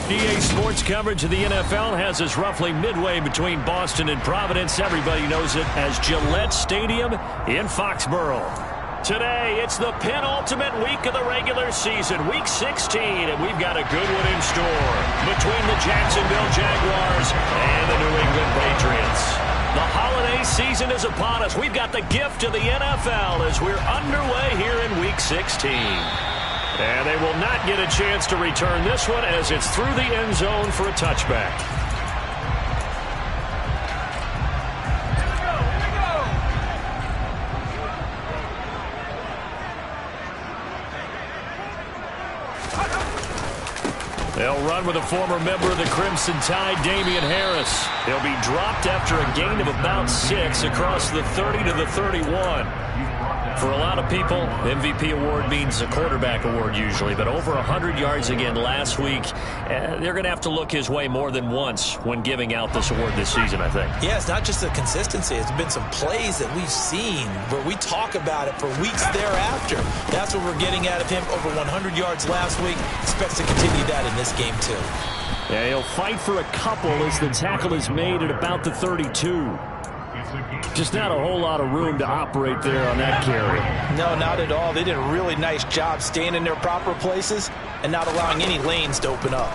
EA Sports coverage of the NFL has us roughly midway between Boston and Providence. Everybody knows it as Gillette Stadium in Foxborough. Today, it's the penultimate week of the regular season, Week 16, and we've got a good one in store between the Jacksonville Jaguars and the New England Patriots. The holiday season is upon us. We've got the gift of the NFL as we're underway here in Week 16. And they will not get a chance to return this one as it's through the end zone for a touchback. They'll run with a former member of the Crimson Tide, Damian Harris. He'll be dropped after a gain of about 6 across the 30 to the 31. For a lot of people, MVP award means a quarterback award usually, but over 100 yards again last week. They're going to have to look his way more than once when giving out this award this season, I think. Yeah, it's not just the consistency. It's been some plays that we've seen where we talk about it for weeks thereafter. That's what we're getting out of him. Over 100 yards last week. Expects to continue that in this game, too. Yeah, he'll fight for a couple as the tackle is made at about the 32. Just not a whole lot of room to operate there on that carry. No, not at all. They did a really nice job staying in their proper places and not allowing any lanes to open up.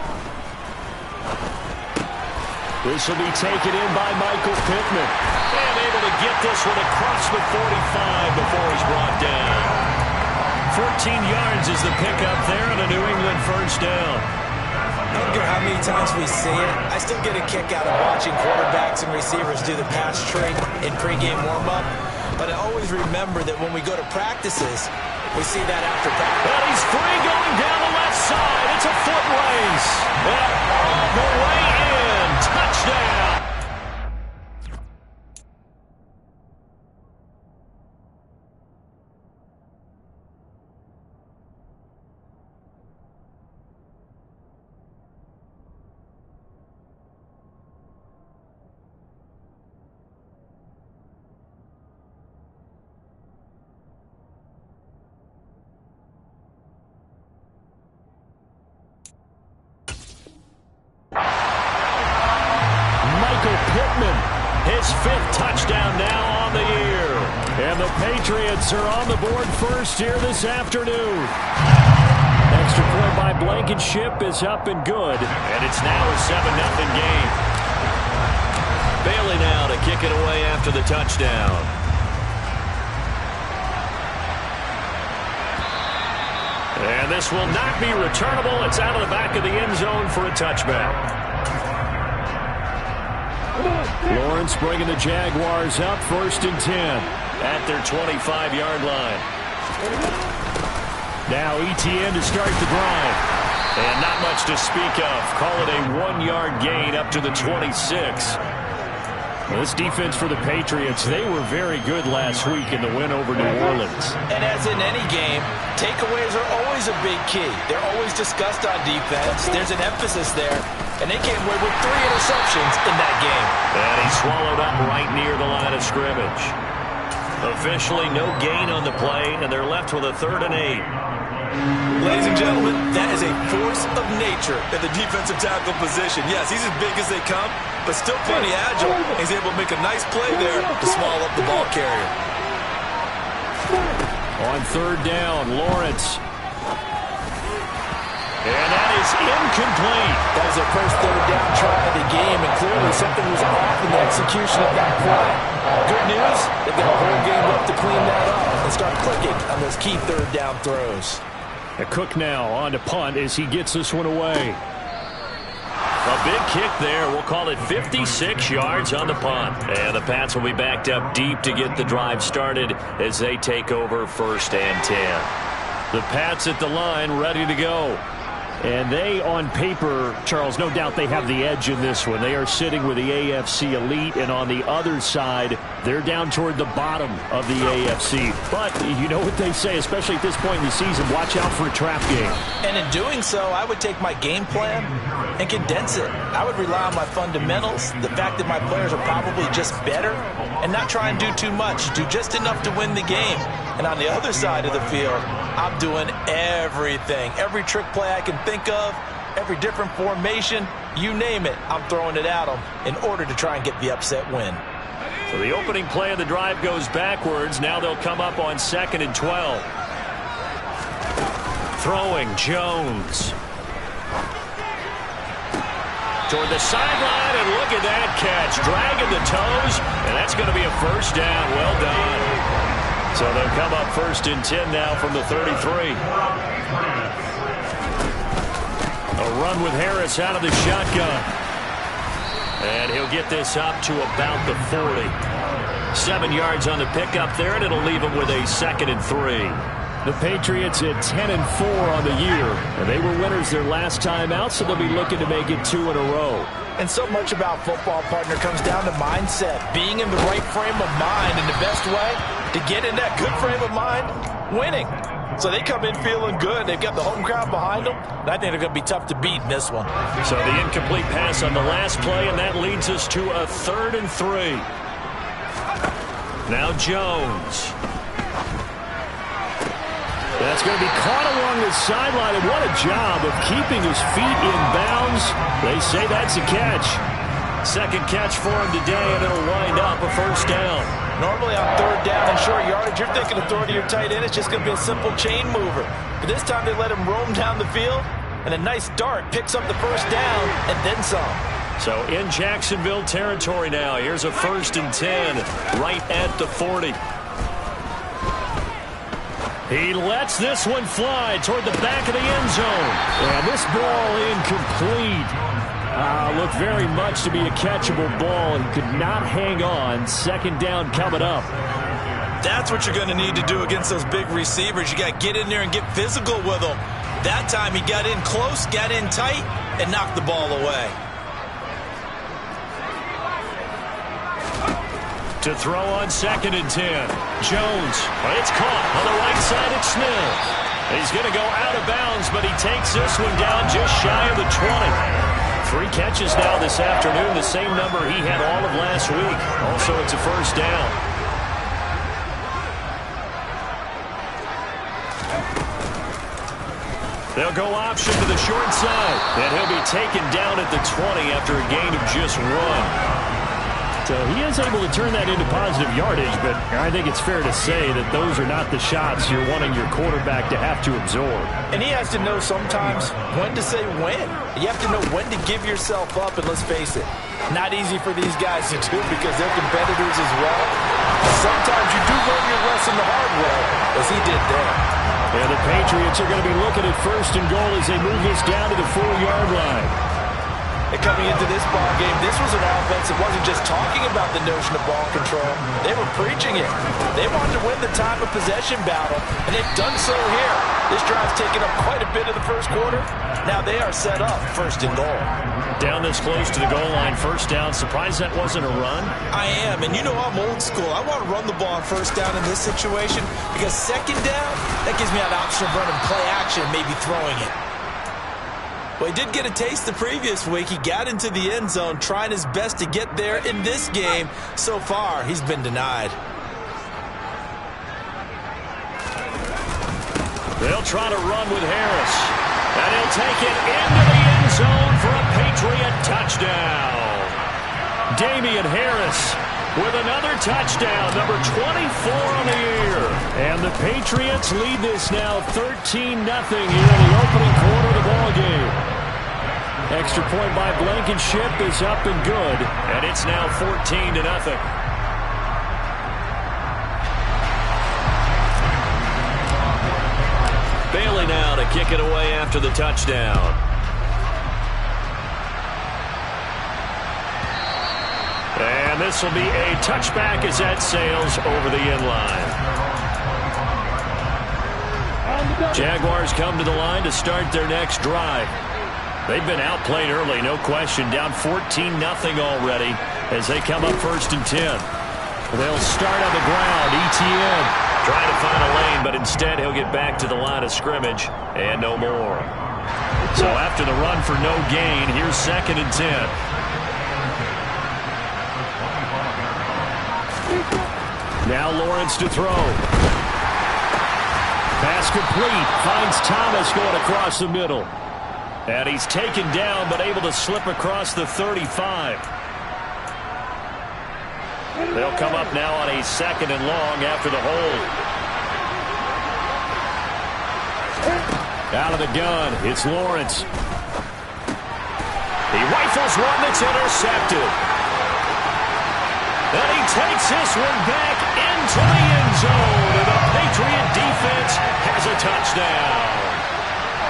This will be taken in by Michael Pittman. And able to get this one across the 45 before he's brought down. 14 yards is the pickup there and a New England first down. I don't care how many times we see it, I still get a kick out of watching quarterbacks and receivers do the pass trick in pregame warm-up. But I always remember that when we go to practices, we see that after practice. Well, he's free going down the left side. It's a foot race. And all the way in. Touchdown. His 5th touchdown now on the year. And the Patriots are on the board first here this afternoon. Extra point by Blankenship is up and good. And it's now a 7-0 game. Bailey now to kick it away after the touchdown. And this will not be returnable. It's out of the back of the end zone for a touchback. Lawrence bringing the Jaguars up 1st and 10 at their 25-yard line. Now Etienne to start the drive. And not much to speak of. Call it a 1-yard gain up to the 26. This defense for the Patriots, they were very good last week in the win over New Orleans. And as in any game, takeaways are always a big key. They're always discussed on defense. There's an emphasis there. And they came away with 3 interceptions in that game. And he swallowed up right near the line of scrimmage. Officially no gain on the play, and they're left with a 3rd and 8. Ladies and gentlemen, that is a force of nature in the defensive tackle position. Yes, he's as big as they come, but still plenty agile. He's able to make a nice play there to swallow up the ball carrier. On 3rd down, Lawrence. And that is incomplete. That was their first 3rd down try of the game, and clearly something was off in the execution of that play. Good news, they've got a whole game left to clean that up and start clicking on those key 3rd down throws. Cook now on to punt as he gets this one away. A big kick there. We'll call it 56 yards on the punt. And the Pats will be backed up deep to get the drive started as they take over 1st and 10. The Pats at the line ready to go. And they, on paper, Charles, no doubt they have the edge in this one. They are sitting with the AFC elite, and on the other side, they're down toward the bottom of the AFC. But you know what they say, especially at this point in the season, watch out for a trap game. And in doing so, I would take my game plan and condense it. I would rely on my fundamentals, the fact that my players are probably just better, and not try and do too much, do just enough to win the game. And on the other side of the field, I'm doing everything, every trick play I can think of, every different formation, you name it, I'm throwing it at them in order to try and get the upset win. So the opening play of the drive goes backwards. Now they'll come up on 2nd and 12. Throwing, Jones. Toward the sideline, and look at that catch. Dragging the toes, and that's going to be a first down. Well done. So they'll come up 1st and 10 now from the 33. A run with Harris out of the shotgun. And he'll get this up to about the 40. 7 yards on the pickup there, and it'll leave him with a 2nd and 3. The Patriots at 10 and 4 on the year, and they were winners their last time out, so they'll be looking to make it 2 in a row. And so much about football, partner, comes down to mindset. Being in the right frame of mind, and the best way to get in that good frame of mind, winning. So they come in feeling good. They've got the home crowd behind them. And I think they're going to be tough to beat in this one. So the incomplete pass on the last play, and that leads us to a 3rd and 3. Now Jones. That's going to be caught along the sideline, and what a job of keeping his feet in bounds. They say that's a catch. 2nd catch for him today, and it'll wind up a first down. Normally on 3rd down and short yardage, you're thinking of throwing to your tight end. It's just going to be a simple chain mover. But this time they let him roam down the field, and a nice dart picks up the first down and then some. So in Jacksonville territory now. Here's a 1st and 10 right at the 40. He lets this one fly toward the back of the end zone. And this ball incomplete. Looked very much to be a catchable ball and could not hang on. 2nd down coming up. That's what you're going to need to do against those big receivers. You got to get in there and get physical with them. That time he got in close, got in tight, and knocked the ball away. To throw on 2nd and 10. Jones. It's caught on the right side at Smith. He's going to go out of bounds, but he takes this one down just shy of the 20. 3 catches now this afternoon, the same number he had all of last week. Also, it's a first down. They'll go option to the short side, and he'll be taken down at the 20 after a gain of just 1. So he is able to turn that into positive yardage, but I think it's fair to say that those are not the shots you're wanting your quarterback to have to absorb. And he has to know sometimes when to say when. You have to know when to give yourself up, and let's face it, not easy for these guys to do because they're competitors as well. Sometimes you do learn your lesson the hard way, as he did there. And the Patriots are going to be looking at 1st and goal as they move this down to the 4-yard line. And coming into this ball game, this was an offense that wasn't just talking about the notion of ball control. They were preaching it. They wanted to win the time of possession battle, and they've done so here. This drive's taken up quite a bit of the first quarter. Now they are set up 1st and goal. Down this close to the goal line, first down. Surprised that wasn't a run? I am, and you know I'm old school. I want to run the ball on 1st down in this situation because 2nd down, that gives me an option of running play action, maybe throwing it. Well, he did get a taste the previous week. He got into the end zone trying his best to get there in this game. So far, he's been denied. They'll try to run with Harris. And he'll take it into the end zone for a Patriot touchdown. Damian Harris with another touchdown, number 24 on the year. And the Patriots lead this now 13-0 here in the opening quarter of the ballgame. Extra point by Blankenship is up and good. And it's now 14-0. Bailey now to kick it away after the touchdown. And this will be a touchback as that sails over the end line. Jaguars come to the line to start their next drive. They've been outplayed early, no question. Down 14-0 already as they come up 1st and 10. They'll start on the ground. ETN trying to find a lane, but instead he'll get back to the line of scrimmage and no more. So after the run for no gain, here's 2nd and 10. Now Lawrence to throw. Pass complete. Finds Thomas going across the middle. And he's taken down, but able to slip across the 35. They'll come up now on a 2nd and long after the hold. Out of the gun, it's Lawrence. He rifles one that's intercepted. And he takes this one back into the end zone. And the Patriot defense has a touchdown.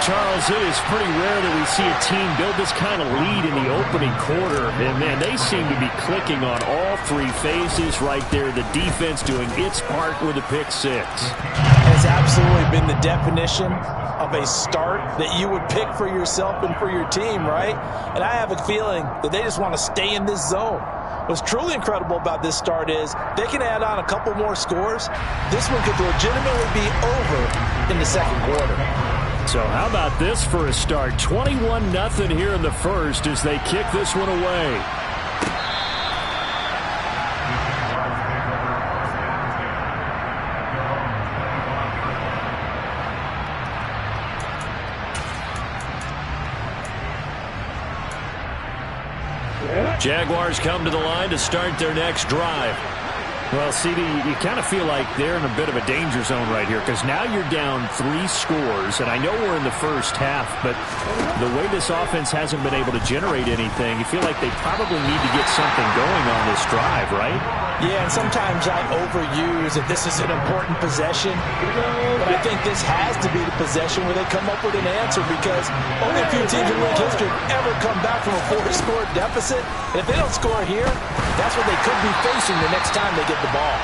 Charles, it is pretty rare that we see a team build this kind of lead in the opening quarter. And, man, they seem to be clicking on all 3 phases right there. The defense doing its part with a pick 6. It's absolutely been the definition of a start that you would pick for yourself and for your team, right? And I have a feeling that they just want to stay in this zone. What's truly incredible about this start is they can add on a couple more scores. This one could legitimately be over in the 2nd quarter. So how about this for a start? 21-0 here in the first as they kick this one away. Jaguars come to the line to start their next drive. Well, CD, you kind of feel like they're in a bit of a danger zone right here because now you're down 3 scores, and I know we're in the first half, but the way this offense hasn't been able to generate anything, you feel like they probably need to get something going on this drive, right? Yeah, and sometimes I overuse that this is an important possession, but I think this has to be the possession where they come up with an answer because only a few teams in league history ever come back from a 4-score deficit. And if they don't score here, that's what they could be facing the next time they get the ball.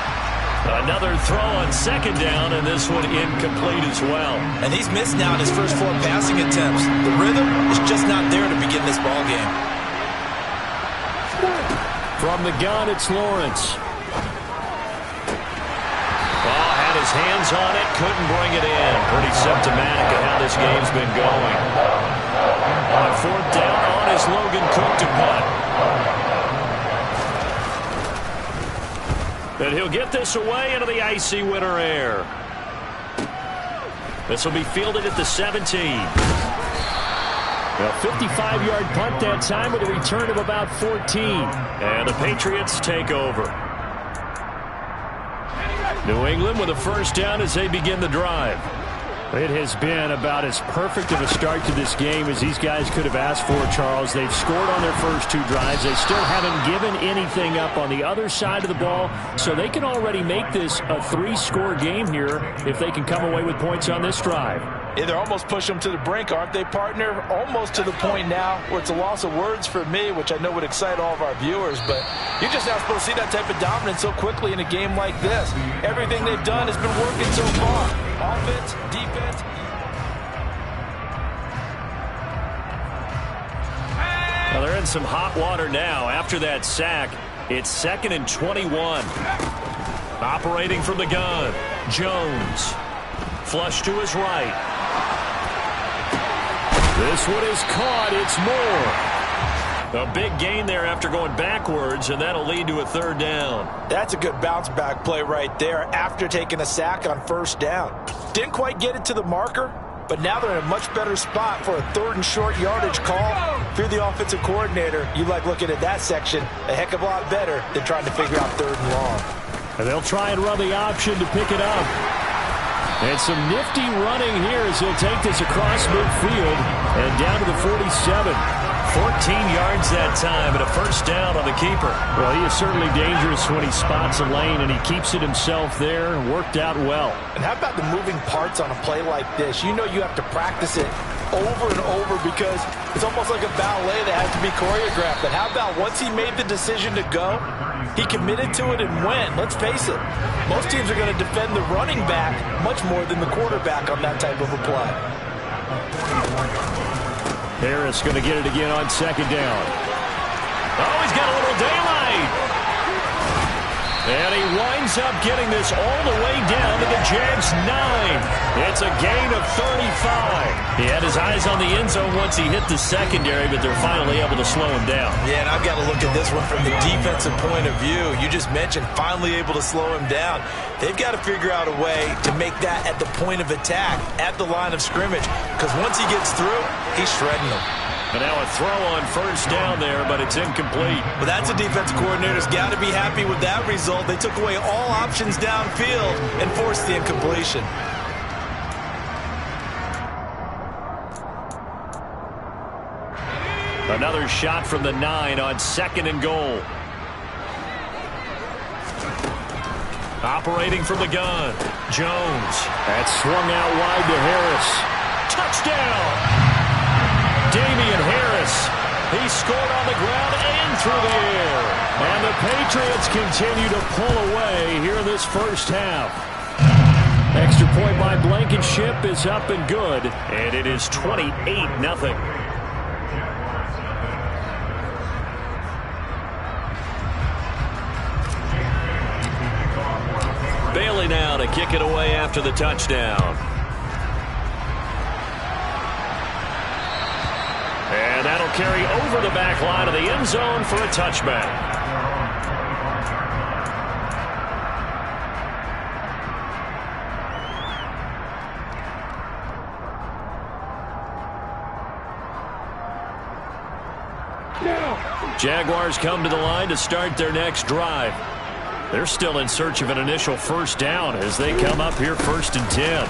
Another throw on 2nd down, and this one incomplete as well. And he's missed now in his first 4 passing attempts. The rhythm is just not there to begin this ball game. From the gun, it's Lawrence. Ball had his hands on it, couldn't bring it in. Pretty symptomatic of how this game's been going. On 4th down on is Logan Cook to punt. And he'll get this away into the icy winter air. This will be fielded at the 17. A 55-yard punt that time with a return of about 14. And the Patriots take over. New England with a 1st down as they begin the drive. It has been about as perfect of a start to this game as these guys could have asked for, Charles. They've scored on their first 2 drives. They still haven't given anything up on the other side of the ball, so they can already make this a 3-score game here if they can come away with points on this drive. Yeah, they're almost pushing them to the brink, aren't they, partner? Almost to the point now where it's a loss of words for me, which I know would excite all of our viewers, but you're just not supposed to see that type of dominance so quickly in a game like this. Everything they've done has been working so far. Offense, defense. Well, they're in some hot water now. After that sack, it's 2nd and 21. Operating from the gun, Jones. Flush to his right. This one is caught. It's Moore. A big gain there after going backwards, and that'll lead to a 3rd down. That's a good bounce-back play right there after taking a sack on 1st down. Didn't quite get it to the marker, but now they're in a much better spot for a 3rd and short yardage call. If you're the offensive coordinator, you like looking at that section a heck of a lot better than trying to figure out 3rd and long. And they'll try and run the option to pick it up. And some nifty running here as he'll take this across midfield and down to the 47. 14 yards that time and a 1st down on the keeper. Well, he is certainly dangerous when he spots a lane, and he keeps it himself there. Worked out well. And how about the moving parts on a play like this? You know you have to practice it over and over because it's almost like a ballet that has to be choreographed. But how about once he made the decision to go, he committed to it and went. Let's face it, most teams are going to defend the running back much more than the quarterback on that type of a play. Harris going to get it again on 2nd down. Oh, he's got a little daylight. And he winds up getting this all the way down to the Jags' 9. It's a gain of 35. He had his eyes on the end zone once he hit the secondary, but they're finally able to slow him down. Yeah, and I've got to look at this one from the defensive point of view. You just mentioned finally able to slow him down. They've got to figure out a way to make that at the point of attack, at the line of scrimmage, because once he gets through, he's shredding them. And now a throw on first down there, but it's incomplete. Well, that's a defense coordinator's got to be happy with that result. They took away all options downfield and forced the incompletion. Another shot from the 9 on 2nd and goal. Operating from the gun, Jones. That's swung out wide to Harris. Touchdown! Damian Harris, he scored on the ground and through the air. And the Patriots continue to pull away here in this first half. Extra point by Blankenship is up and good, and it is 28-0. Bailey now to kick it away after the touchdown. And that'll carry over the back line of the end zone for a touchback. Jaguars come to the line to start their next drive. They're still in search of an initial first down as they come up here 1st and 10.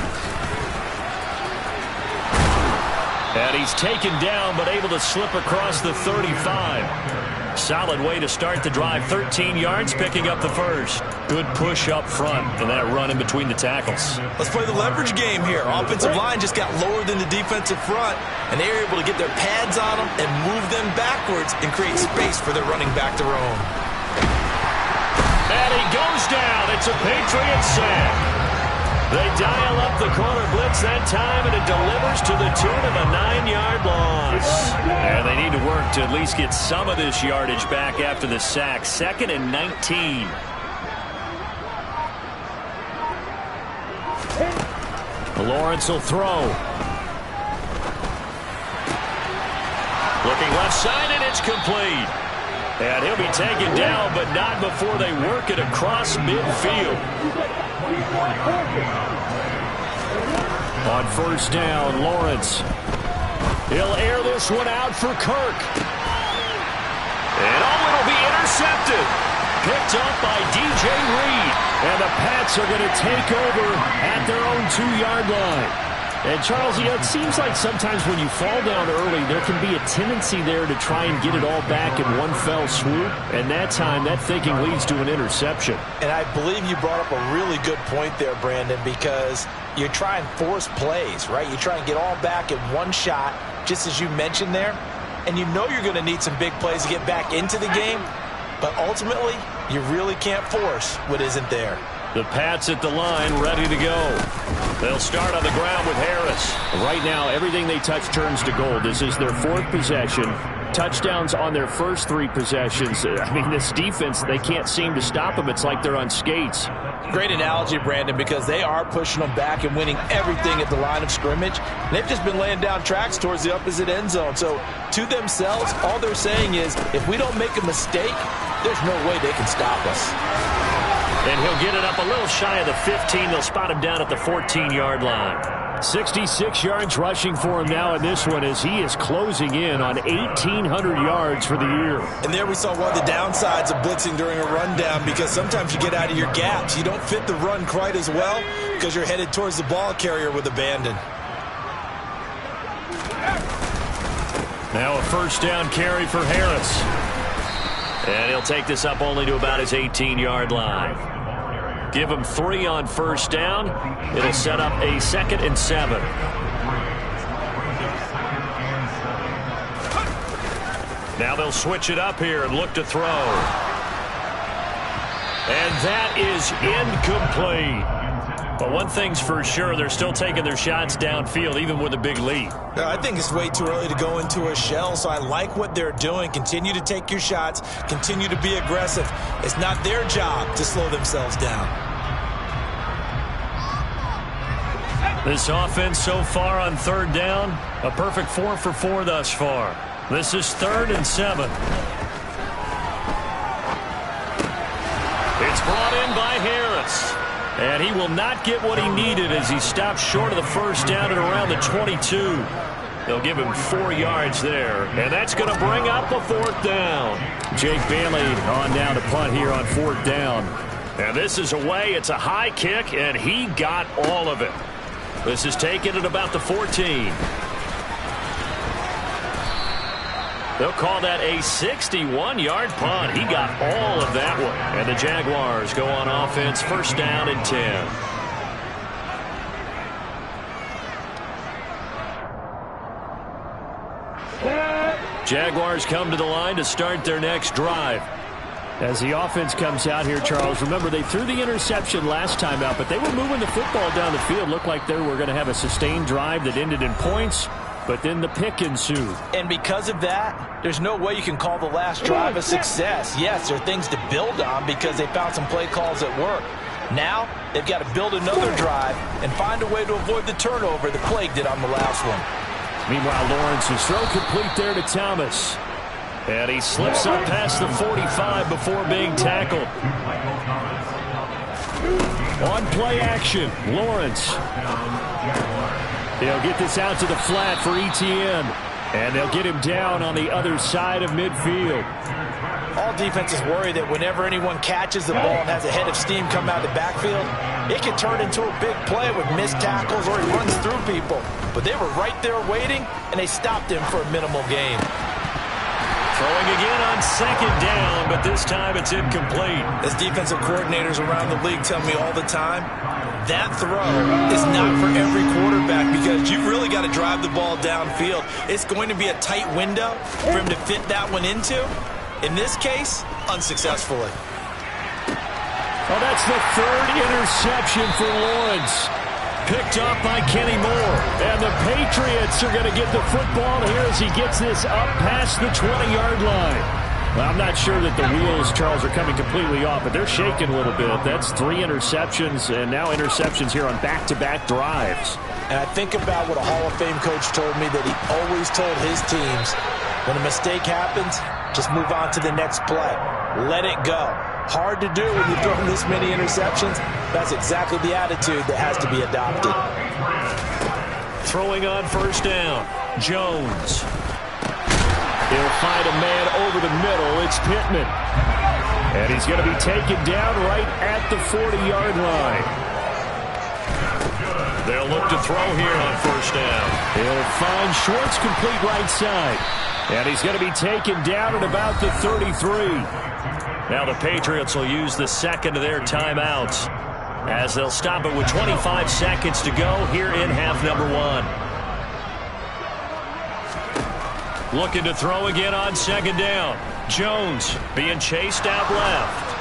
And he's taken down, but able to slip across the 35. Solid way to start the drive. 13 yards, picking up the first. Good push up front, and that run in between the tackles. Let's play the leverage game here. Offensive line just got lower than the defensive front, and they were able to get their pads on them and move them backwards and create space for their running back to roam. And he goes down. It's a Patriots sack. They dial up the corner blitz that time, and it delivers to the tune of a 9-yard loss. And they need to work to at least get some of this yardage back after the sack. 2nd and 19. Lawrence will throw. Looking left side, and it's complete. And he'll be taken down, but not before they work it across midfield. On first down, Lawrence. He'll air this one out for Kirk. And it'll be intercepted. Picked up by DJ Reed. And the Pats are going to take over at their own 2-yard line. And, Charles, you know, it seems like sometimes when you fall down early, there can be a tendency there to try and get it all back in one fell swoop. And that time, that thinking leads to an interception. And I believe you brought up a really good point there, Brandon, because you try and force plays, right? You try and get all back in one shot, just as you mentioned there. And you know you're going to need some big plays to get back into the game. But ultimately, you really can't force what isn't there. The Pats at the line, ready to go. They'll start on the ground with Harris. Right now, everything they touch turns to gold. This is their 4th possession. Touchdowns on their first 3 possessions. I mean, this defense, they can't seem to stop them. It's like they're on skates. Great analogy, Brandon, because they are pushing them back and winning everything at the line of scrimmage. And they've just been laying down tracks towards the opposite end zone. So, to themselves, all they're saying is, if we don't make a mistake, there's no way they can stop us. And he'll get it up a little shy of the 15. They'll spot him down at the 14-yard line. 66 yards rushing for him now in this one as he is closing in on 1,800 yards for the year. And there we saw one of the downsides of blitzing during a rundown, because sometimes you get out of your gaps. You don't fit the run quite as well because you're headed towards the ball carrier with abandon. Now a first down carry for Harris. And he'll take this up only to about his 18-yard line. Give him 3 on first down. It'll set up a 2nd and 7. Now they'll switch it up here and look to throw. And that is incomplete. But one thing's for sure, they're still taking their shots downfield, even with a big lead. I think it's way too early to go into a shell, so I like what they're doing. Continue to take your shots. Continue to be aggressive. It's not their job to slow themselves down. This offense so far on third down, a perfect 4 for 4 thus far. This is 3rd and 7. It's brought in by Harris. And he will not get what he needed as he stopped short of the first down at around the 22. They'll give him 4 yards there. And that's going to bring up a 4th down. Jake Bailey on down to punt here on 4th down. And this is away. It's a high kick, and he got all of it. This is taken at about the 14. They'll call that a 61-yard punt. He got all of that one. And the Jaguars go on offense, 1st down and 10. Jaguars come to the line to start their next drive. As the offense comes out here, Charles, remember they threw the interception last time out, but they were moving the football down the field. Looked like they were going to have a sustained drive that ended in points. But then the pick ensued. And because of that, there's no way you can call the last drive a success. Yes, there are things to build on because they found some play calls that work. Now, they've got to build another drive and find a way to avoid the turnover the plague did on the last one. Meanwhile, Lawrence's throw complete there to Thomas. And he slips up past the 45 before being tackled. On play action, Lawrence. They'll get this out to the flat for Etienne. And they'll get him down on the other side of midfield. All defenses worry that whenever anyone catches the ball and has a head of steam come out of the backfield, it can turn into a big play with missed tackles or he runs through people. But they were right there waiting, and they stopped him for a minimal gain. Throwing again on 2nd down, but this time it's incomplete. As defensive coordinators around the league tell me all the time, that throw is not for every quarterback because you've really got to drive the ball downfield. It's going to be a tight window for him to fit that one into. In this case, unsuccessfully. Oh, that's the 3rd interception for Lawrence. Picked up by Kenny Moore. And the Patriots are going to get the football here as he gets this up past the 20-yard line. Well, I'm not sure that the wheels, Charles, are coming completely off, but they're shaking a little bit. That's 3 interceptions and now interceptions here on back-to-back drives. And I think about what a Hall of Fame coach told me that he always told his teams, when a mistake happens, just move on to the next play. Let it go. Hard to do when you're throwing this many interceptions. That's exactly the attitude that has to be adopted. Throwing on 1st down, Jones. He'll find a man over the middle. It's Pittman. And he's going to be taken down right at the 40-yard line. They'll look to throw here on 1st down. He'll find Schwartz complete right side. And he's going to be taken down at about the 33. Now the Patriots will use the 2nd of their timeouts as they'll stop it with 25 seconds to go here in half number 1. Looking to throw again on 2nd down. Jones being chased out left.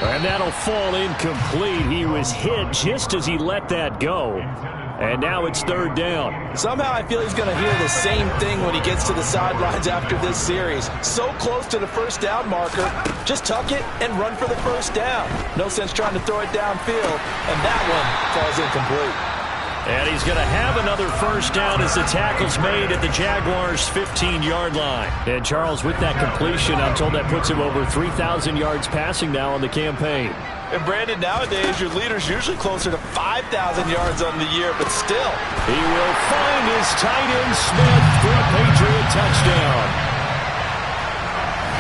And that'll fall incomplete. He was hit just as he let that go. And now it's 3rd down. Somehow I feel he's going to hear the same thing when he gets to the sidelines after this series. So close to the 1st down marker. Just tuck it and run for the 1st down. No sense trying to throw it downfield. And that one falls incomplete. And he's going to have another 1st down as the tackle's made at the Jaguars' 15-yard line. And Charles, with that completion, I'm told that puts him over 3,000 yards passing now on the campaign. And Brandon, nowadays your leader's usually closer to 5,000 yards on the year, but still. He will find his tight end Smith for a Patriot touchdown.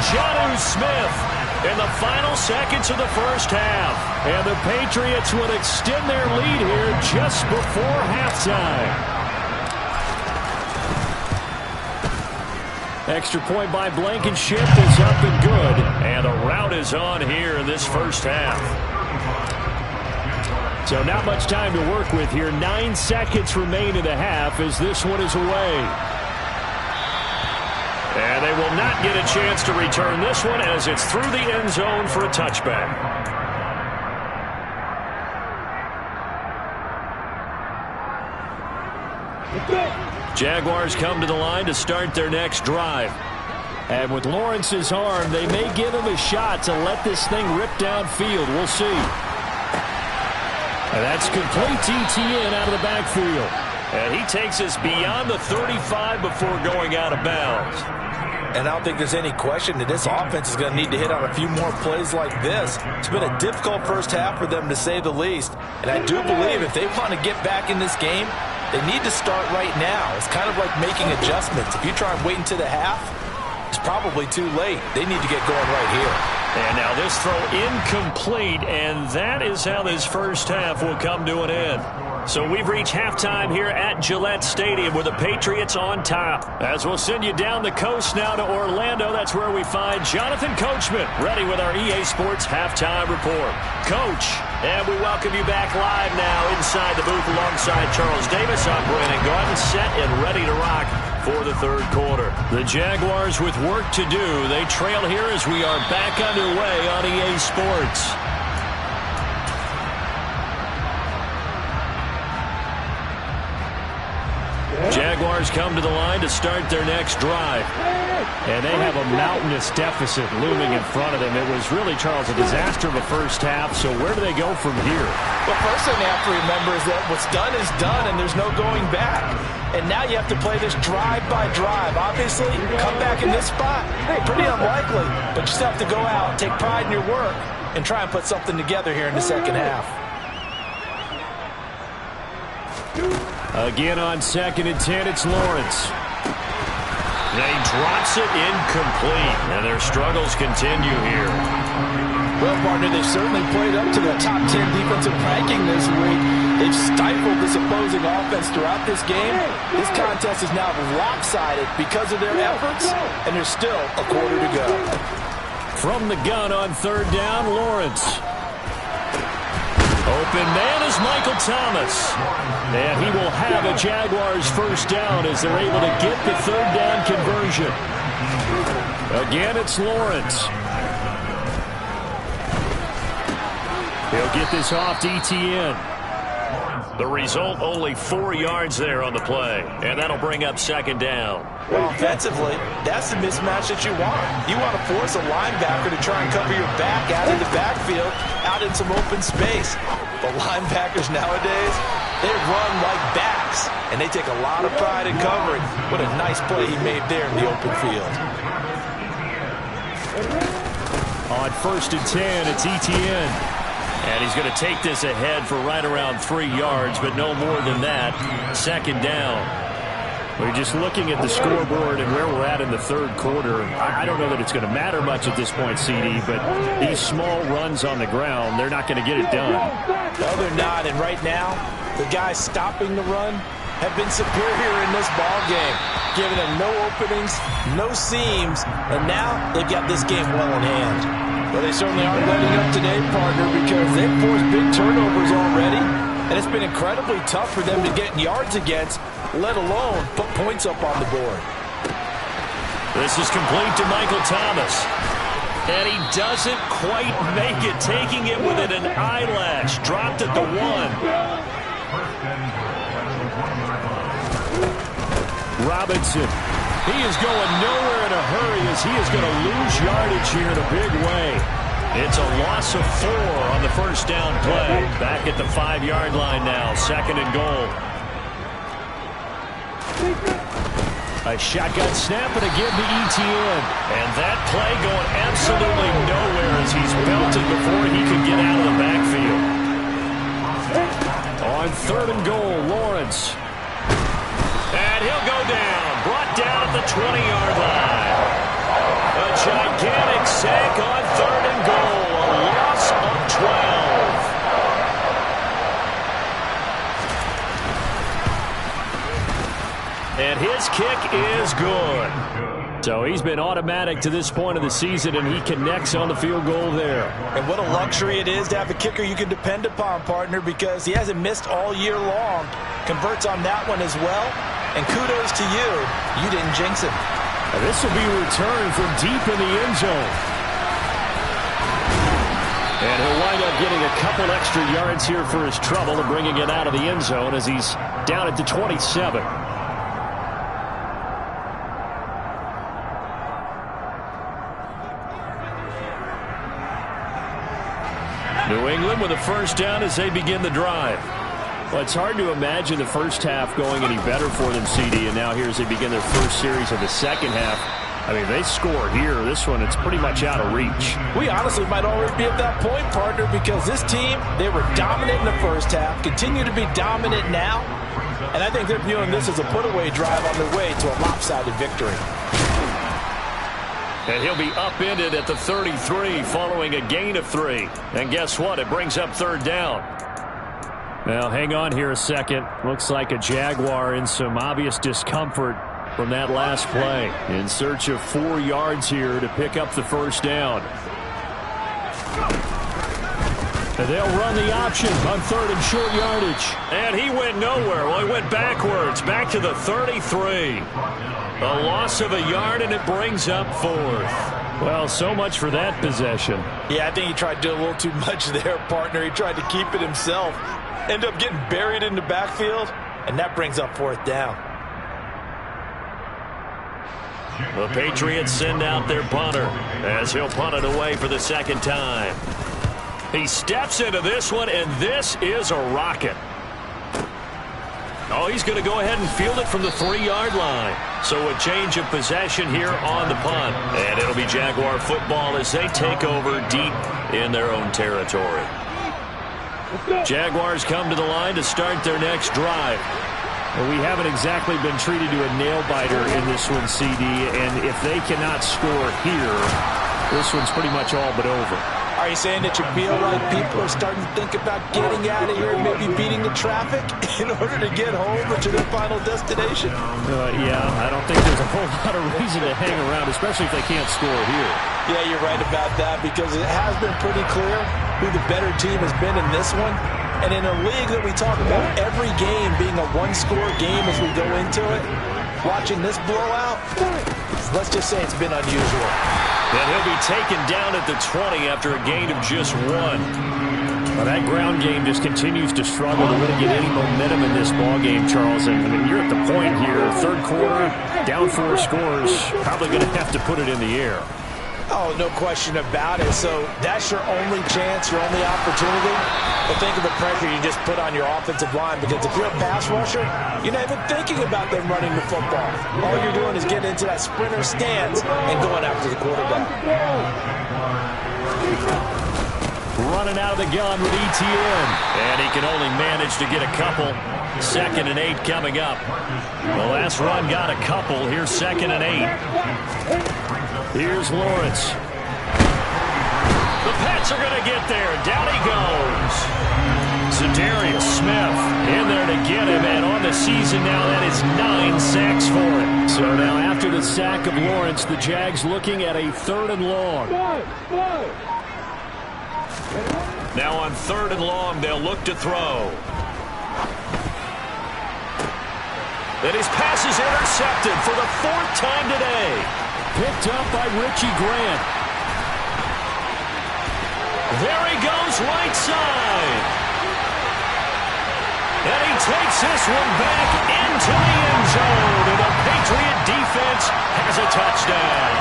Jonnu Smith in the final seconds of the 1st half. And the Patriots would extend their lead here just before halftime. Extra point by Blankenship is up and good. And the route is on here in this 1st half. So not much time to work with here. 9 seconds remain in the half as this one is away. And they will not get a chance to return this one as it's through the end zone for a touchback. Jaguars come to the line to start their next drive. And with Lawrence's arm, they may give him a shot to let this thing rip downfield. We'll see. And that's complete ETN out of the backfield. And he takes us beyond the 35 before going out of bounds. And I don't think there's any question that this offense is going to need to hit on a few more plays like this. It's been a difficult first half for them, to say the least. And I do believe if they want to get back in this game, they need to start right now. It's kind of like making adjustments. If you try and wait until the half, it's probably too late. They need to get going right here. And now this throw incomplete, and that is how this first half will come to an end. So we've reached halftime here at Gillette Stadium with the Patriots on top. As we'll send you down the coast now to Orlando, that's where we find Jonathan Coachman ready with our EA Sports Halftime Report. Coach, and we welcome you back live now inside the booth alongside Charles Davis. I'm Brandon Garden, set and ready to rock for the third quarter. The Jaguars with work to do. They trail here as we are back underway on EA Sports. Jaguars come to the line to start their next drive. And they have a mountainous deficit looming in front of them. It was really, Charles, a disaster of a first half. So where do they go from here? Well, first thing they have to remember is that what's done is done, and there's no going back. And now you have to play this drive by drive. Obviously, come back in this spot, pretty unlikely. But you still have to go out, take pride in your work, and try and put something together here in the second half. Again on 2nd and 10, it's Lawrence. They drops it incomplete, and their struggles continue here. Well, partner, they've certainly played up to the top 10 defensive ranking this week. They've stifled this opposing offense throughout this game. This contest is now lopsided because of their efforts, and there's still a quarter to go. From the gun on 3rd down, Lawrence. Open man is Michael Thomas. And he will have a Jaguars first down as they're able to get the 3rd down conversion. Again, it's Lawrence. He'll get this off to ETN. The result, only 4 yards there on the play. And that'll bring up 2nd down. Well, offensively, that's the mismatch that you want. You want to force a linebacker to try and cover your back out in the backfield, out in some open space. But linebackers nowadays, they run like backs, and they take a lot of pride in covering. What a nice play he made there in the open field. On 1st and 10, it's ETN. And he's going to take this ahead for right around 3 yards, but no more than that. 2nd down. We're just looking at the scoreboard and where we're at in the 3rd quarter. I don't know that it's going to matter much at this point, CD, but these small runs on the ground, they're not going to get it done. No, they're not. And right now, the guys stopping the run have been superior in this ball game, giving them no openings, no seams, and now they've got this game well in hand. Well, they certainly aren't letting up today, partner, because they've forced big turnovers already, and it's been incredibly tough for them to get yards against, let alone put points up on the board. This is complete to Michael Thomas. And he doesn't quite make it, taking it within an eyelash. Dropped at the 1. Robinson. He is going nowhere in a hurry as he is going to lose yardage here in a big way. It's a loss of 4 on the first down play. Back at the 5-yard line now, 2nd and goal. A shotgun snap and a give to ETN. And that play going absolutely nowhere as he's belted before he could get out of the backfield. On 3rd and goal, Lawrence. And he'll go down. Brought down at the 20-yard line. A gigantic sack on 3rd and goal. A loss of 12. And his kick is good. So he's been automatic to this point of the season, and he connects on the field goal there. And what a luxury it is to have a kicker you can depend upon, partner, because he hasn't missed all year long. Converts on that one as well. And kudos to you. You didn't jinx him. And this will be returned from deep in the end zone. And he'll wind up getting a couple extra yards here for his trouble and bringing it out of the end zone as he's down at the 27. New England with a first down as they begin the drive. Well, it's hard to imagine the first half going any better for them, CD, and now here as they begin their first series of the second half. I mean, they score here. This one, it's pretty much out of reach. We honestly might already be at that point, partner, because this team, they were dominant in the first half, continue to be dominant now, and I think they're viewing this as a put-away drive on their way to a lopsided victory. And he'll be upended at the 33 following a gain of 3. And guess what? It brings up third down. Now, hang on here a second. Looks like a Jaguar in some obvious discomfort from that last play. In search of 4 yards here to pick up the first down. And they'll run the option on third and short yardage. And he went nowhere. Well, he went backwards, back to the 33. A loss of a yard, and it brings up 4th. Well, so much for that possession. Yeah, I think he tried to do a little too much there, partner. He tried to keep it himself. End up getting buried in the backfield, and that brings up 4th down. The Patriots send out their punter as he'll punt it away for the second time. He steps into this one, and this is a rocket. Oh, he's going to go ahead and field it from the 3-yard line. So a change of possession here on the punt. And it'll be Jaguar football as they take over deep in their own territory. Jaguars come to the line to start their next drive. Well, we haven't exactly been treated to a nail-biter in this one, CD. And if they cannot score here, this one's pretty much all but over. Are you saying that you feel like people are starting to think about getting out of here and maybe beating the traffic in order to get home or to their final destination? Yeah, I don't think there's a whole lot of reason to hang around, especially if they can't score here. Yeah, you're right about that because it has been pretty clear who the better team has been in this one. And in a league that we talk about every game being a one-score game as we go into it, watching this blowout, let's just say it's been unusual. And he'll be taken down at the 20 after a gain of just 1. Well, that ground game just continues to struggle to really get any momentum in this ball game, Charles. And I mean, you're at the point here, third quarter, down 4 scores, probably going to have to put it in the air. Oh, no question about it. So that's your only chance, your only opportunity. But think of the pressure you just put on your offensive line, because if you're a pass rusher, you're not even thinking about them running the football. All you're doing is getting into that sprinter stance and going after the quarterback. Running out of the gun with ETN. And he can only manage to get a couple. 2nd and 8 coming up. The last run got a couple. Here's 2nd and 8. Here's Lawrence. The Pats are going to get there. Down he goes. Za'Darius Smith in there to get him. And on the season now, that is 9 sacks for him. So now after the sack of Lawrence, the Jags looking at a 3rd and long. Now on 3rd and long, they'll look to throw. And his pass is intercepted for the 4th time today. Picked up by Richie Grant. There he goes, right side. And he takes this one back into the end zone. And the Patriot defense has a touchdown.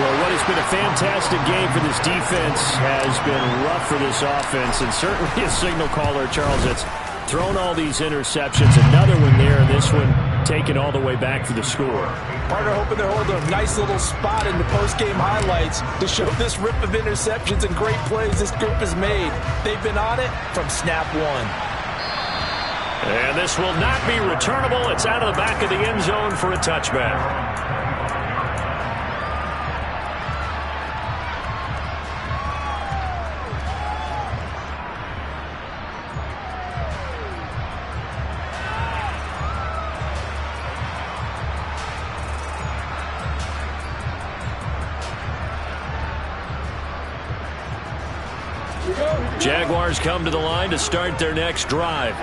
Well, what has been a fantastic game for this defense has been rough for this offense. And certainly a signal caller, Charles, that's thrown all these interceptions. Another one there, and this one taken all the way back for the score. Partner hoping they're holding a nice little spot in the post-game highlights to show this rip of interceptions and great plays this group has made. They've been on it from snap 1. And this will not be returnable. It's out of the back of the end zone for a touchback. Jaguars come to the line to start their next drive.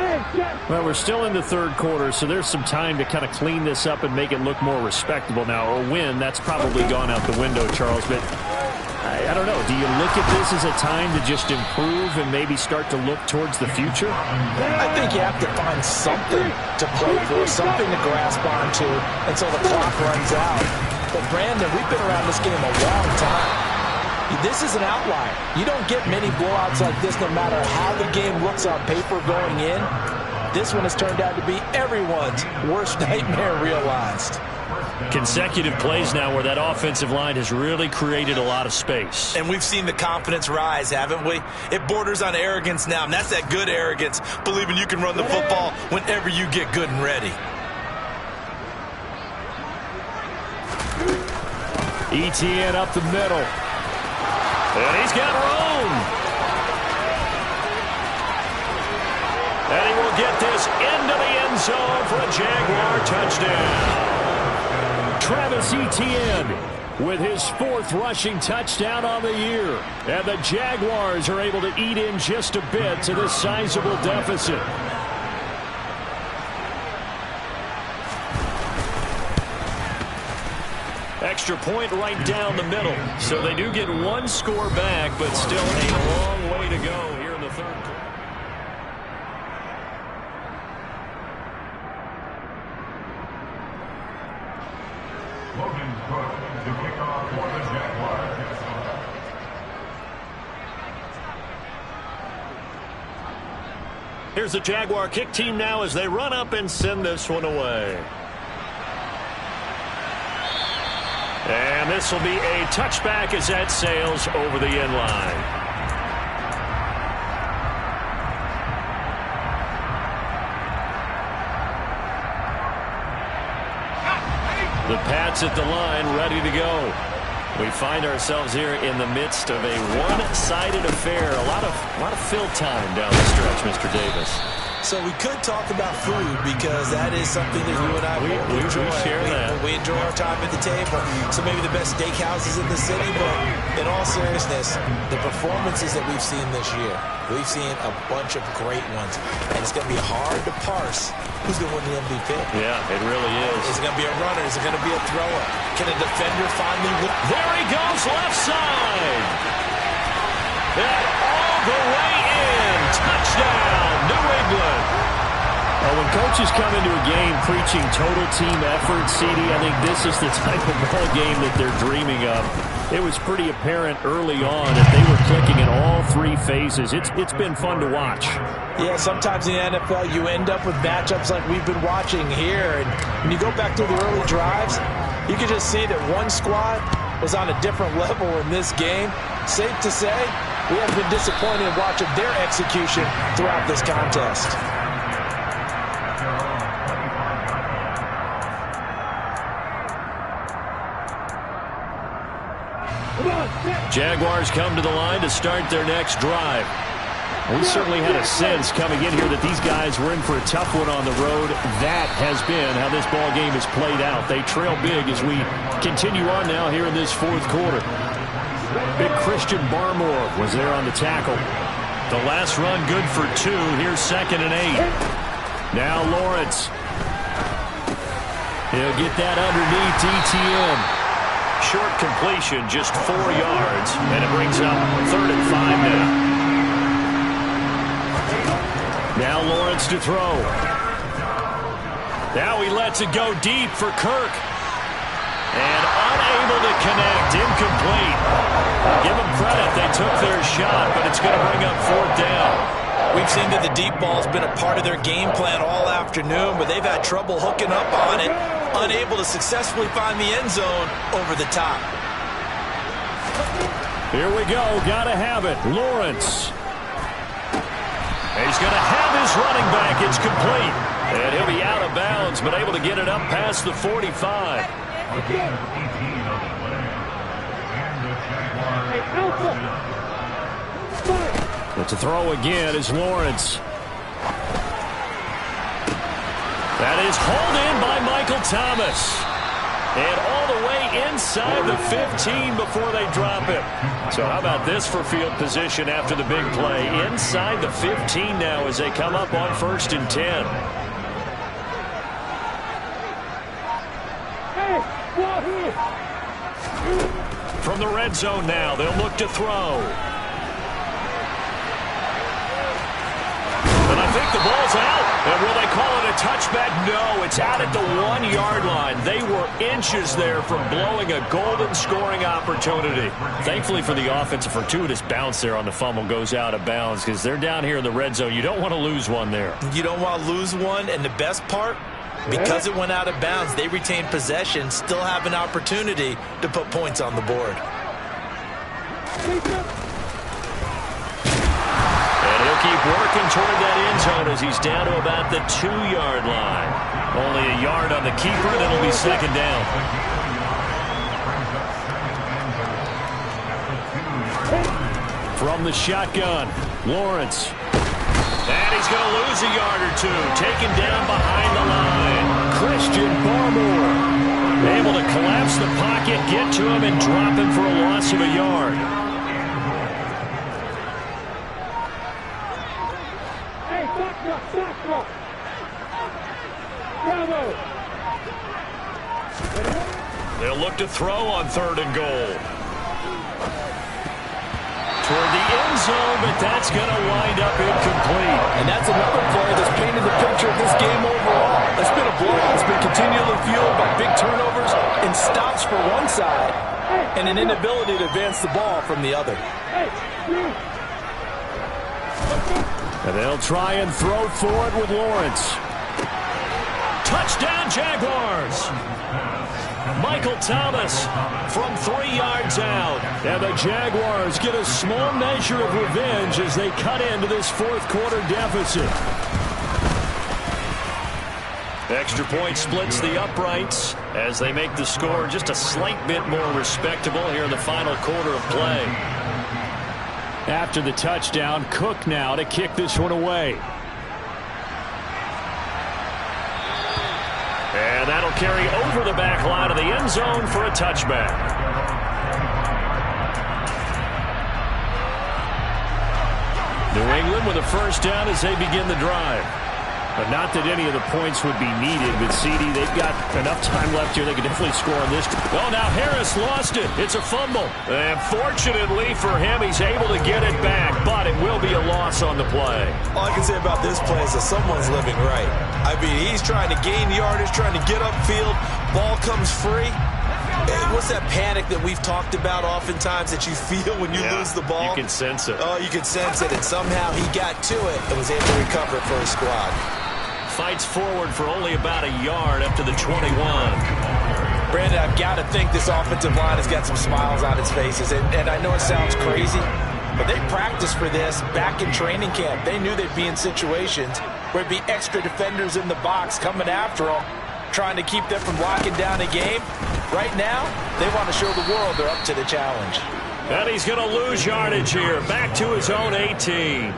Well, we're still in the 3rd quarter, so there's some time to kind of clean this up and make it look more respectable. Now, a win, that's probably gone out the window, Charles, but I don't know. Do you look at this as a time to just improve and maybe start to look towards the future? I think you have to find something to play for, something to grasp onto until the clock runs out. But, Brandon, we've been around this game a long time. This is an outlier. You don't get many blowouts like this no matter how the game looks on paper going in. This one has turned out to be everyone's worst nightmare realized. Consecutive plays now where that offensive line has really created a lot of space. And we've seen the confidence rise, haven't we? It borders on arrogance now, and that's that good arrogance, believing you can run the football whenever you get good and ready. ETN up the middle. And he's got room. And he will get this into the end zone for a Jaguar touchdown. Travis Etienne with his 4th rushing touchdown on the year. And the Jaguars are able to eat in just a bit to this sizable deficit. Extra point right down the middle. So they do get 1 score back, but still a long way to go here in the 3rd quarter. Here's the Jaguar kick team now as they run up and send this one away. And this will be a touchback as that sails over the end line. The Pats at the line, ready to go. We find ourselves here in the midst of a one-sided affair. A lot of fill time down the stretch, Mr. Davis. So we could talk about food because that is something that you and I enjoy. We share that. We enjoy our time at the table. So maybe the best steakhouses in the city, but in all seriousness, the performances that we've seen this year, we've seen a bunch of great ones. And it's going to be hard to parse who's going to win the MVP. Yeah, it really is. Is it going to be a runner? Is it going to be a thrower? Can a defender finally win? There he goes, left side. And all the way in. Touchdown, New England. Well, when coaches come into a game preaching total team effort, CD, I think this is the type of ball game that they're dreaming of. It was pretty apparent early on that they were clicking in all 3 phases. It's been fun to watch. Yeah, sometimes in the NFL you end up with matchups like we've been watching here. And when you go back through the early drives, you can just see that one squad was on a different level in this game. Safe to say, we have been disappointed in watching their execution throughout this contest. Jaguars come to the line to start their next drive. We certainly had a sense coming in here that these guys were in for a tough one on the road. That has been how this ball game has played out. They trail big as we continue on now here in this 4th quarter. Big Christian Barmore was there on the tackle. The last run good for 2. Here's 2nd and 8. Now Lawrence. He'll get that underneath ETN. Short completion, just 4 yards, and it brings up 3rd and 5 now. Now Lawrence to throw. Now he lets it go deep for Kirk. And unable to connect, incomplete. Give them credit, they took their shot, but it's going to bring up 4th down. We've seen that the deep ball's been a part of their game plan all afternoon, but they've had trouble hooking up on it, unable to successfully find the end zone over the top. Here we go, gotta have it. Lawrence. He's going to have his running back. It's complete. And he'll be out of bounds, but able to get it up past the 45. But to throw again is Lawrence. That is hauled in by Michael Thomas. And all the way inside the 15 before they drop it. So how about this for field position after the big play? Inside the 15 now as they come up on 1st and 10. From the red zone now, they'll look to throw. And I think the ball's out. And will they call it a touchback? No, it's out at the 1-yard line. They were inches there from blowing a golden scoring opportunity. Thankfully for the offense, a fortuitous bounce there on the fumble goes out of bounds because they're down here in the red zone. You don't want to lose one there. You don't want to lose one, and the best part, because it went out of bounds, they retained possession, still have an opportunity to put points on the board. And he'll keep working toward that end zone as he's down to about the 2-yard line. Only a yard on the keeper, and it'll be second down. From the shotgun, Lawrence. And he's going to lose a yard or two. Taken down behind the line. Christian Barmore able to collapse the pocket, get to him, and drop him for a loss of a yard. They'll look to throw on 3rd and goal. Toward the end zone, but that's going to wind up incomplete. And that's another play that's painted the picture of this game overall. It's been a blowout. It's been continually fueled by big turnovers and stops for one side and an inability to advance the ball from the other. And they'll try and throw for it with Lawrence. Touchdown, Jaguars! Michael Thomas from 3 yards out. And the Jaguars get a small measure of revenge as they cut into this 4th quarter deficit. Extra point splits the uprights as they make the score just a slight bit more respectable here in the final quarter of play. After the touchdown, Cook now to kick this one away. And that'll carry over the back line of the end zone for a touchback. New England with a first down as they begin the drive. But not that any of the points would be needed with CD. They've got enough time left here. They can definitely score on this. Oh, now Harris lost it. It's a fumble. And fortunately for him, he's able to get it back, but it will be a loss on the play. All I can say about this play is that someone's living right. I mean, he's trying to gain yardage, trying to get upfield. Ball comes free. What's that panic that we've talked about oftentimes that you feel when you lose the ball? You can sense it. Oh, you can sense it. And somehow he got to it and was able to recover it for his squad. Fights forward for only about a yard up to the 21. Brandon, I've got to think this offensive line has got some smiles on its faces. And I know it sounds crazy, but they practiced for this back in training camp. They knew they'd be in situations where there'd be extra defenders in the box coming after them, trying to keep them from locking down a game. Right now, they want to show the world they're up to the challenge. And he's going to lose yardage here. Back to his own 18.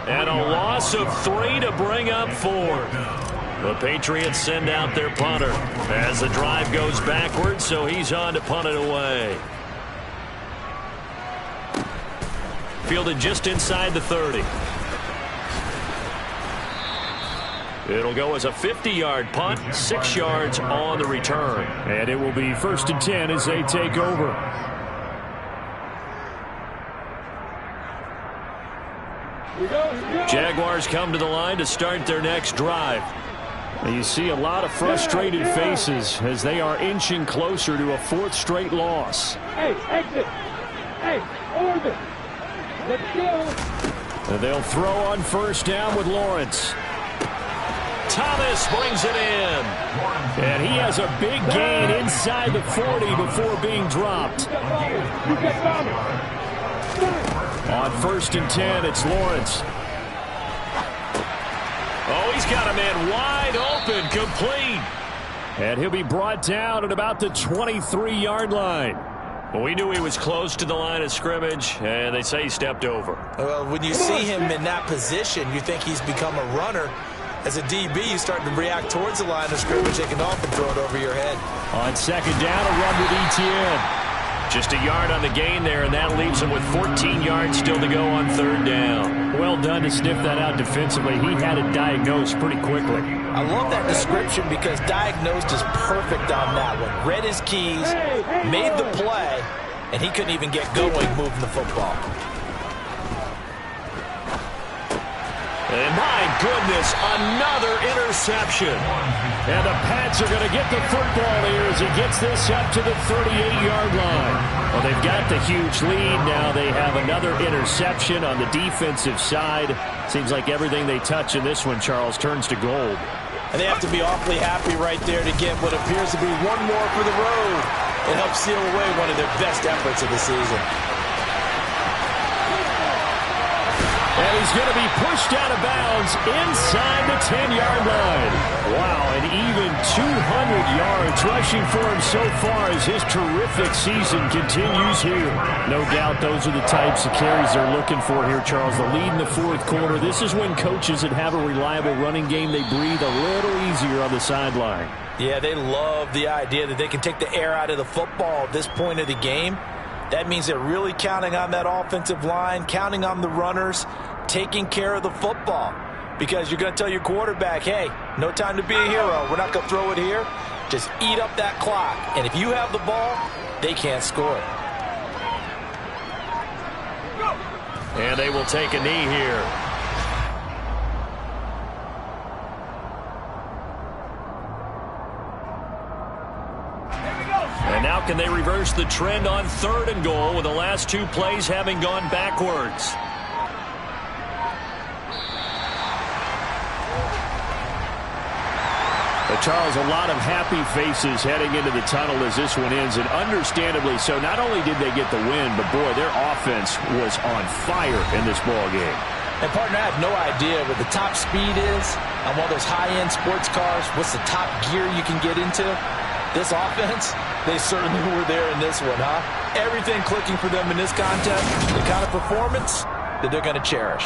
And a loss of 3 to bring up 4. The Patriots send out their punter as the drive goes backwards, so he's on to punt it away. Fielded just inside the 30. It'll go as a 50-yard punt, 6 yards on the return. And it will be 1st and 10 as they take over. Jaguars come to the line to start their next drive. And you see a lot of frustrated faces as they are inching closer to a 4th straight loss. Hey, exit. Hey, orbit. Let's go. And they'll throw on 1st down with Lawrence. Thomas brings it in. And he has a big gain inside the 40 before being dropped. On 1st and 10, it's Lawrence. Oh, he's got a man wide open, complete. And he'll be brought down at about the 23-yard line. Well, we knew he was close to the line of scrimmage, and they say he stepped over. Well, when you see him in that position, you think he's become a runner. As a DB, you start to react towards the line of scrimmage. They can often throw it over your head. On 2nd down, a run with ETN. Just a yard on the gain there, and that leaves him with 14 yards still to go on 3rd down. Well done to sniff that out defensively. He had it diagnosed pretty quickly. I love that description because diagnosed is perfect on that one. Read his keys, made the play, and he couldn't even get going moving the football. And my goodness, another interception. And the Pats are going to get the football here as he gets this up to the 38-yard line. Well, they've got the huge lead. Now they have another interception on the defensive side. Seems like everything they touch in this one, Charles, turns to gold. And they have to be awfully happy right there to get what appears to be one more for the road. It helps seal away one of their best efforts of the season. And he's going to be pushed out of bounds inside the 10-yard line. Wow, an even 200 yards rushing for him so far as his terrific season continues here. No doubt those are the types of carries they're looking for here, Charles. The lead in the fourth quarter. This is when coaches that have a reliable running game, they breathe a little easier on the sideline. Yeah, they love the idea that they can take the air out of the football at this point of the game. That means they're really counting on that offensive line, counting on the runners, taking care of the football. Because you're going to tell your quarterback, hey, no time to be a hero. We're not going to throw it here. Just eat up that clock. And if you have the ball, they can't score it. And they will take a knee here. And now can they reverse the trend on 3rd and goal with the last 2 plays having gone backwards? But Charles, a lot of happy faces heading into the tunnel as this one ends, and understandably so. Not only did they get the win, but boy, their offense was on fire in this ball game. And partner, I have no idea what the top speed is on one of those high-end sports cars. What's the top gear you can get into? This offense, they certainly were there in this one, huh? Everything clicking for them in this contest, the kind of performance that they're going to cherish.